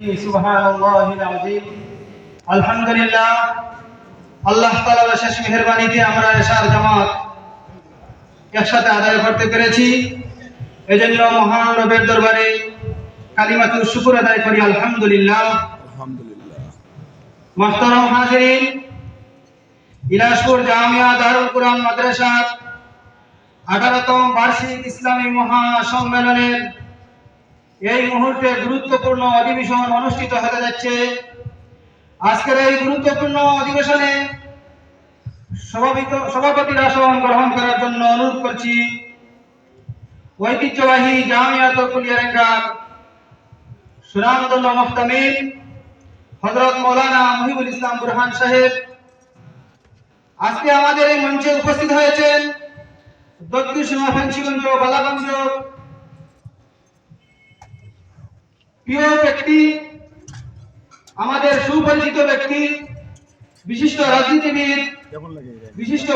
সুবহানাল্লাহিল আযীম। আলহামদুলিল্লাহ, আল্লাহ তাআলার শেষ মেহেরবানিতে আমরা এশার জামাত একসাথে আদায় করতে পেরেছি। এজন্য মহান রবের দরবারে কালিমাতুল শুকর আদায় করি আলহামদুলিল্লাহ। মুহতারাম হাজিরিন, ইলাসপুর জামিয়া দারুল কুরআন মাদ্রাসার 18তম বার্ষিক ইসলামী মহাসম্মেলনের এই মুহূর্তে গুরুত্বপূর্ণ অধিবেশন অনুষ্ঠিত হতে যাচ্ছে। আজকের এই গুরুত্বপূর্ণ অধিবেশনে সভাপতির আসন গ্রহণ করার জন্য অনুরোধ করছি ঐতিহ্যবাহী জামিয়াতুল কুলিয়ারেঙ্গার সুনামধন্য মুফতামিম হযরত মাওলানা মুহিবুল ইসলাম বুরহান সাহেব। আজকে আমাদের এই মঞ্চে উপস্থিত হয়েছেন দক্ষিণ সীমা ফেন্সিগঞ্জ বালাগঞ্জ প্রিয় ব্যক্তি, আমাদের সুপরিচিত ব্যক্তি, বিশিষ্ট রাজনীতিবিদ, বিশিষ্ট